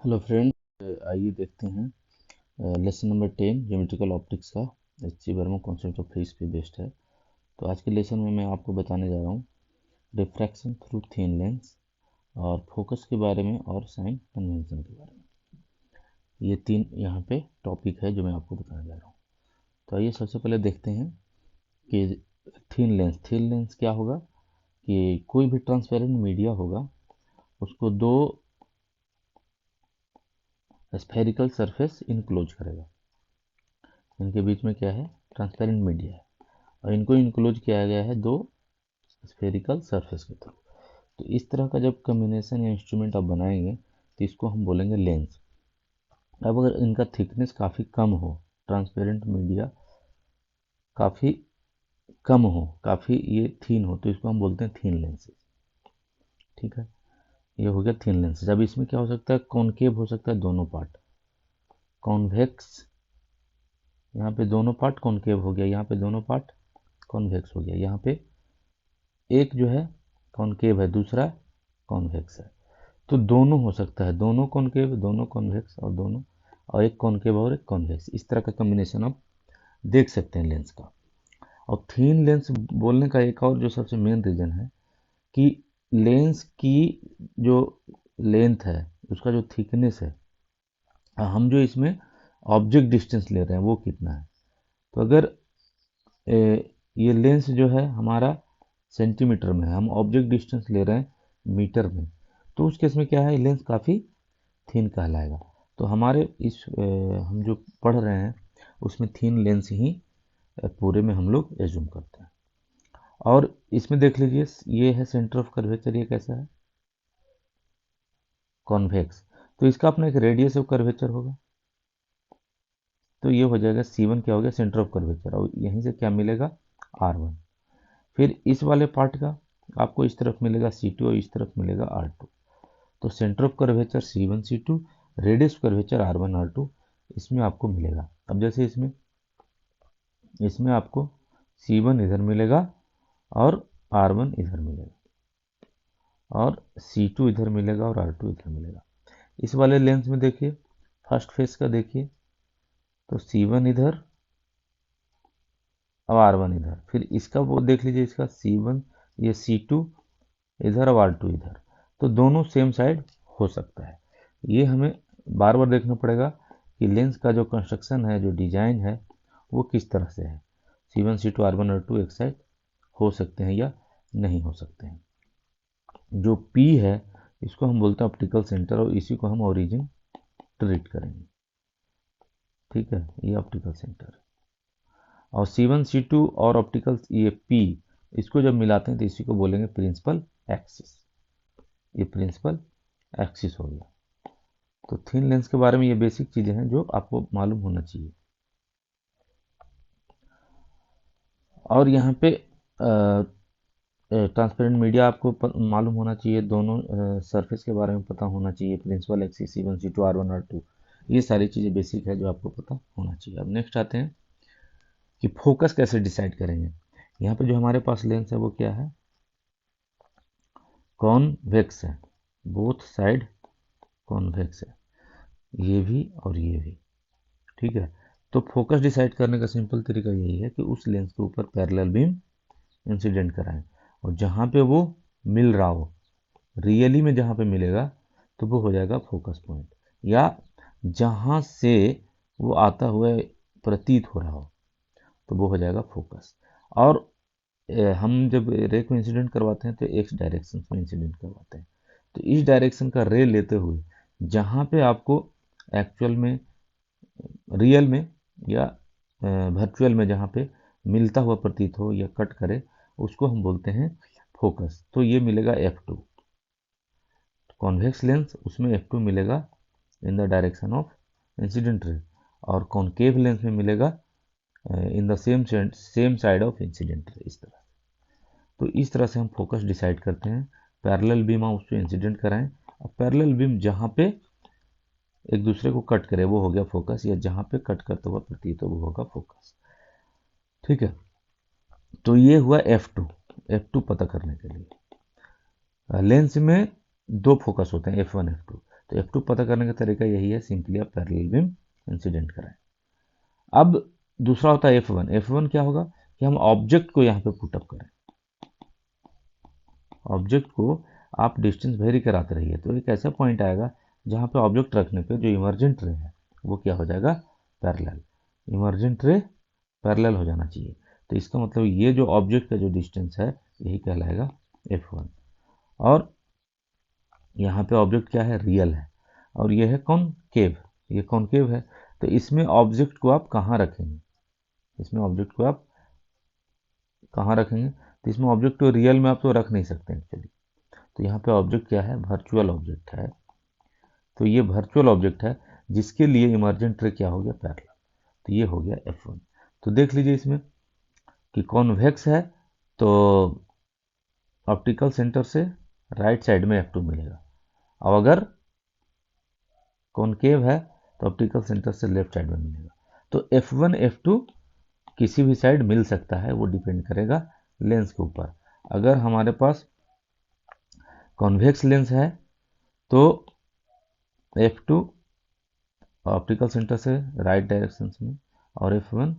Hello friend, आइए देखते हैं लेसन नंबर 10 ज्योमेट्रिकल ऑप्टिक्स का। H C Verma concept of face पे बेस्ड है। तो आज के लेसन में मैं आपको बताने जा रहा हूँ रिफ्रैक्शन थ्रू थिन लेंस और फोकस के बारे में और साइन कन्वेंशन के बारे में। ये तीन यहाँ पे टॉपिक है जो मैं आपको बताने जा रहा हूँ। तो आइए सबसे पहले देखते हैं कि थिन लेंस क्या होगा। कि कोई भी ट्रांसपेरेंट मीडिया होगा, उसको दो स्फेरिकल सरफेस इनक्लोज करेगा। इनके बीच में क्या है? ट्रांसपेरेंट मीडिया है और इनको इंक्लोज किया गया है दो स्फेरिकल सरफेस के थ्रू। तो इस तरह का जब कम्बिनेशन या इंस्ट्रूमेंट आप बनाएंगे तो इसको हम बोलेंगे लेंस। अब अगर इनका थिकनेस काफ़ी कम हो, ट्रांसपेरेंट मीडिया काफ़ी कम हो, काफ़ी ये थीन हो, तो इसको हम बोलते हैं थीन लेंसेज। ठीक है, ये हो गया थीन लेंसेज। अब इसमें क्या हो सकता है? कॉनकेव हो सकता है दोनों पार्ट, कॉन्वेक्स यहाँ पे दोनों पार्ट कॉनकेव हो गया, यहाँ पे दोनों पार्ट कॉन्वेक्स हो गया। यहाँ पे एक जो है कॉनकेव है, दूसरा कॉन्वेक्स है। तो दोनों हो सकता है, दोनों कॉनकेव दोनों कॉन्वेक्स और दोनों, और एक कॉनकेव और एक कॉन्वेक्स, इस तरह का कॉम्बिनेशन आप देख सकते हैं लेंस का। और थीन लेंस बोलने का एक और जो सबसे मेन रीज़न है कि लेंस की जो लेंथ है, उसका जो थिकनेस है, हम जो इसमें ऑब्जेक्ट डिस्टेंस ले रहे हैं वो कितना है। तो अगर ये लेंस जो है हमारा सेंटीमीटर में है, हम ऑब्जेक्ट डिस्टेंस ले रहे हैं मीटर में, तो उस केस में क्या है? लेंस काफ़ी थीन कहलाएगा। तो हमारे हम जो पढ़ रहे हैं उसमें थीन लेंस ही पूरे में हम लोग एज्यूम करते हैं। और इसमें देख लीजिए, ये है सेंटर ऑफ कर्वेचर, ये कैसा है? कॉन्वेक्स। तो इसका अपना एक रेडियस ऑफ कर्वेचर होगा, तो ये हो जाएगा C1 क्या हो गया? Centre of curvature. और यहीं से क्या मिलेगा? R1। फिर इस वाले पार्ट का आपको इस तरफ मिलेगा C2 और इस तरफ मिलेगा R2। तो centre of curvature C1 C2, radius curvature R1 R2 इसमें आपको मिलेगा। अब जैसे इसमें इसमें आपको C1 इधर मिलेगा और R1 इधर मिलेगा और C2 इधर मिलेगा और R2 इधर मिलेगा। इस वाले लेंस में देखिए, फर्स्ट फेस का देखिए, तो C1 इधर और R1 इधर। फिर इसका वो देख लीजिए, इसका C1, ये C2 इधर और R2 इधर। तो दोनों सेम साइड हो सकता है। ये हमें बार बार देखना पड़ेगा कि लेंस का जो कंस्ट्रक्शन है, जो डिजाइन है, वो किस तरह से है। C1 C2 R1 R2 एक साइड हो सकते हैं या नहीं हो सकते हैं। जो P है इसको हम बोलते हैं ऑप्टिकल सेंटर और इसी को हम ओरिजिन ट्रीट करेंगे। ठीक है, ये ऑप्टिकल सेंटर है। और C1 C2 और ऑप्टिकल ये P, इसको जब मिलाते हैं तो इसी को बोलेंगे प्रिंसिपल एक्सिस। ये प्रिंसिपल एक्सिस हो गया। तो थिन लेंस के बारे में ये बेसिक चीज़ें हैं जो आपको मालूम होना चाहिए। और यहाँ पे ट्रांसपेरेंट मीडिया आपको मालूम होना चाहिए, दोनों सरफेस के बारे में पता होना चाहिए, principal axis C1 C2 R1 R2, ये सारी चीज़ें बेसिक है जो आपको पता होना चाहिए। अब नेक्स्ट आते हैं कि फोकस कैसे डिसाइड करेंगे। यहाँ पे जो हमारे पास लेंस है वो क्या है? कॉन्वेक्स है, बोथ साइड कॉन्वेक्स है, ये भी और ये भी। ठीक है, तो फोकस डिसाइड करने का सिंपल तरीका यही है कि उस लेंस के ऊपर पैरेलल बीम इंसिडेंट कराएं और जहाँ पे वो मिल रहा हो, रियली में जहाँ पे मिलेगा, तो वो हो जाएगा फोकस पॉइंट। या जहाँ से वो आता हुआ प्रतीत हो रहा हो, तो वो हो जाएगा फोकस। और हम जब रे को इंसिडेंट करवाते हैं तो एक्स डायरेक्शन में इंसिडेंट करवाते हैं। तो इस डायरेक्शन का रे लेते हुए जहाँ पे आपको एक्चुअल में, रियल में या वर्चुअल में जहाँ पे मिलता हुआ प्रतीत हो या कट करे, उसको हम बोलते हैं फोकस। तो ये मिलेगा F2 कॉन्वेक्स लेंस, उसमें F2 मिलेगा in the direction of incident ray, और कॉन्केव लेंस में मिलेगा in the same side of incident ray. इस तरह, तो इस तरह से हम फोकस डिसाइड करते हैं। पैरेलल बीम हम उस पर इंसिडेंट कराएं और पैरेलल बीम जहाँ पे एक दूसरे को कट करे वो हो गया फोकस, या जहाँ पे कट करते हुआ प्रतीत हो वो होगा फोकस। ठीक है, तो ये हुआ F2 पता करने के लिए। लेंस में दो फोकस होते हैं, F1 F2। तो F2 पता करने का तरीका यही है, सिंपली आप पैरेलल बीम इंसिडेंट कराएं। अब दूसरा होता है F1। F1 क्या होगा कि हम ऑब्जेक्ट को यहाँ पे पुटअप करें, ऑब्जेक्ट को आप डिस्टेंस वेरी कराते रहिए, तो एक ऐसा पॉइंट आएगा जहाँ पे ऑब्जेक्ट रखने पे जो इमर्जेंट रे है वो क्या हो जाएगा, पैरेलल। इमर्जेंट रे पैरेलल हो जाना चाहिए, तो इसका मतलब ये जो ऑब्जेक्ट का जो डिस्टेंस है यही कहलाएगा F1। और यहाँ पे ऑब्जेक्ट क्या है, रियल है, और ये है कॉनकेव, ये कॉनकेव है, तो इसमें ऑब्जेक्ट को आप कहाँ रखेंगे, इसमें ऑब्जेक्ट को आप कहाँ रखेंगे, तो इसमें ऑब्जेक्ट को रियल में आप तो रख नहीं सकते एक्चुअली, तो यहाँ पे ऑब्जेक्ट क्या है, वर्चुअल ऑब्जेक्ट है, तो ये वर्चुअल ऑब्जेक्ट है जिसके लिए इमर्जेंट रे क्या हो गया, पैरेलल, तो ये हो गया F1। तो देख लीजिए इसमें कि कॉन्वेक्स है तो ऑप्टिकल सेंटर से राइट साइड में F2 मिलेगा, और अगर कॉनकेव है तो ऑप्टिकल सेंटर से लेफ्ट साइड में मिलेगा। तो F1 F2 किसी भी साइड मिल सकता है, वो डिपेंड करेगा लेंस के ऊपर। अगर हमारे पास कॉन्वेक्स लेंस है तो F2 ऑप्टिकल सेंटर से राइट डायरेक्शन में और F1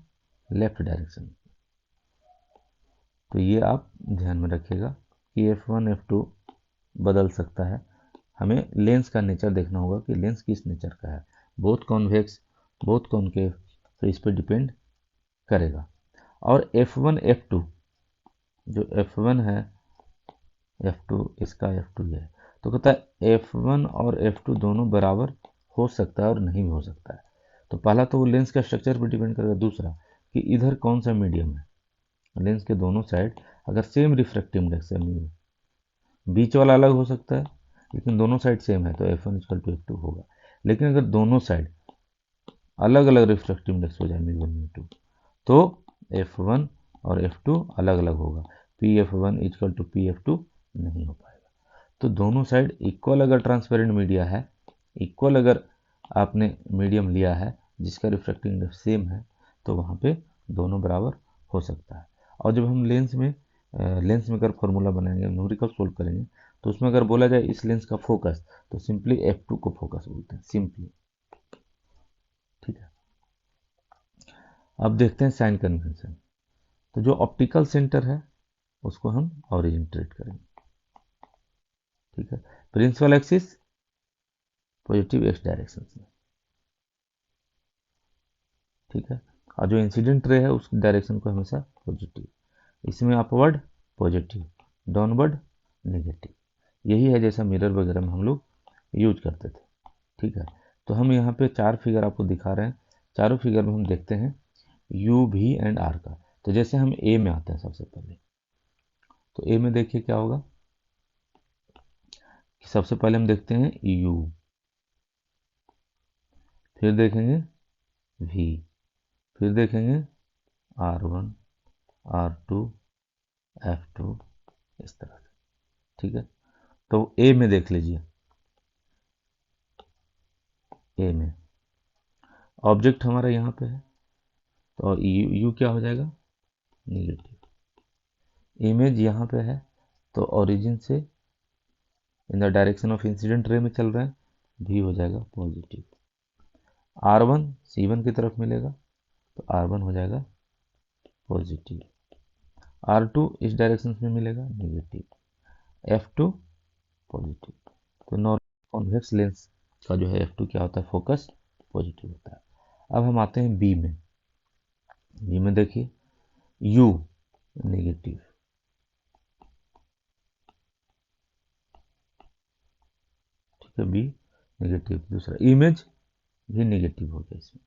लेफ्ट डायरेक्शन में। तो ये आप ध्यान में रखिएगा कि F1 F2 बदल सकता है, हमें लेंस का नेचर देखना होगा कि लेंस किस नेचर का है, बहुत कॉन्वेक्स बहुत कॉनकेव, तो इस पर डिपेंड करेगा। और F1 F2, जो F1 है F2 इसका F2 है, तो कहता है F1 और F2 दोनों बराबर हो सकता है और नहीं भी हो सकता है। तो पहला तो वो लेंस का स्ट्रक्चर पर डिपेंड करेगा, दूसरा कि इधर कौन सा मीडियम है, लेंस के दोनों साइड अगर सेम रिफ्रैक्टिव इंडेक्स है, बीच वाला अलग हो सकता है लेकिन दोनों साइड सेम है तो F1 = F2 होगा। लेकिन अगर दोनों साइड अलग अलग रिफ्रैक्टिव इंडेक्स हो जाए μ1 μ2, तो F1 और F2 अलग अलग होगा, PF1 = PF2 नहीं हो पाएगा। तो दोनों साइड इक्वल अगर ट्रांसपेरेंट मीडिया है, इक्वल अगर आपने मीडियम लिया है जिसका रिफ्रैक्टिव इंडेक्स सेम है, तो वहाँ पे दोनों बराबर हो सकता है। और जब हम लेंस में अगर फॉर्मूला बनाएंगे, न्यूमेरिकल सोल्व करेंगे, तो उसमें अगर बोला जाए इस लेंस का फोकस, तो सिंपली F2 को फोकस बोलते हैं, सिंपली। ठीक है, अब देखते हैं साइन कन्वेंशन। तो जो ऑप्टिकल सेंटर है उसको हम ओरिजिन ट्रीट करेंगे। ठीक है, principal axis positive x direction में। ठीक है, और जो इंसिडेंट रे है उसकी डायरेक्शन को हमेशा पॉजिटिव, इसमें अपवर्ड पॉजिटिव, डाउनवर्ड नेगेटिव, यही है जैसा मिरर वगैरह में हम लोग यूज करते थे। ठीक है, तो हम यहाँ पे 4 फिगर आपको दिखा रहे हैं, चारों फिगर में हम देखते हैं U, V एंड R का। तो जैसे हम A में आते हैं सबसे पहले, तो A में देखिए क्या होगा कि सबसे पहले हम देखते हैं U, फिर देखेंगे V, फिर देखेंगे R1, R2, F2, इस तरह से। ठीक है, तो A में देख लीजिए, A में ऑब्जेक्ट हमारा यहाँ पे है, तो U क्या हो जाएगा, नेगेटिव। इमेज यहाँ पे है तो ओरिजिन से in the direction of incident ray में चल रहा है, V हो जाएगा पॉजिटिव। R1 C1 की तरफ मिलेगा तो R1 हो जाएगा पॉजिटिव। R2 इस डायरेक्शन में मिलेगा, नेगेटिव। F2 positive. तो नॉर्मल कॉन्वेक्स लेंस का जो है F2 क्या होता है, फोकस पॉजिटिव होता है। अब हम आते हैं B में। B में देखिए U नेगेटिव, ठीक है, B नेगेटिव। दूसरा इमेज भी नेगेटिव हो गया इसमें,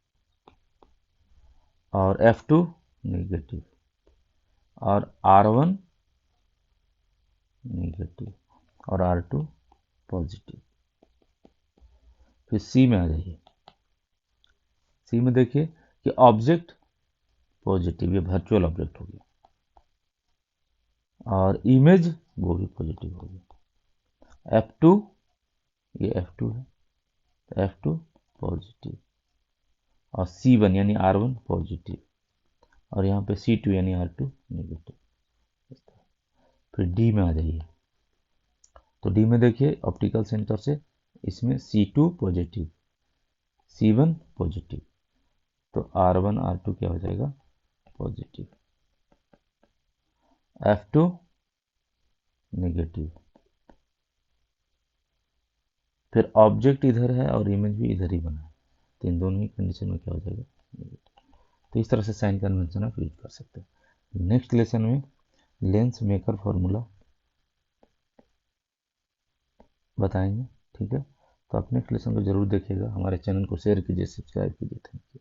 और F2 नेगेटिव, और R1 नेगेटिव, और R2 पॉजिटिव। फिर C में आ जाइए, C में देखिए कि ऑब्जेक्ट पॉजिटिव, ये वर्चुअल ऑब्जेक्ट हो गया, और इमेज वो भी पॉजिटिव हो गया। F2 ये F2 है तो F2 पॉजिटिव, और C1 यानी R1 पॉजिटिव, और यहाँ पे C2 यानी R2 नेगेटिव। फिर D में आ जाइए, तो D में देखिए ऑप्टिकल सेंटर से इसमें C2 पॉजिटिव, C1 पॉजिटिव, तो R1 R2 क्या हो जाएगा, पॉजिटिव, F2 नेगेटिव। फिर ऑब्जेक्ट इधर है और इमेज भी इधर ही बना है, तो इन दोनों ही कंडीशन में क्या हो जाएगा, नेगेटिव। तो इस तरह से साइन कन्वेंशन आप यूज कर सकते हैं। नेक्स्ट लेसन में लेंस मेकर फॉर्मूला बताएंगे, ठीक है। तो आप नेक्स्ट लेसन को जरूर देखिएगा, हमारे चैनल को शेयर कीजिए, सब्सक्राइब कीजिए। Thank you.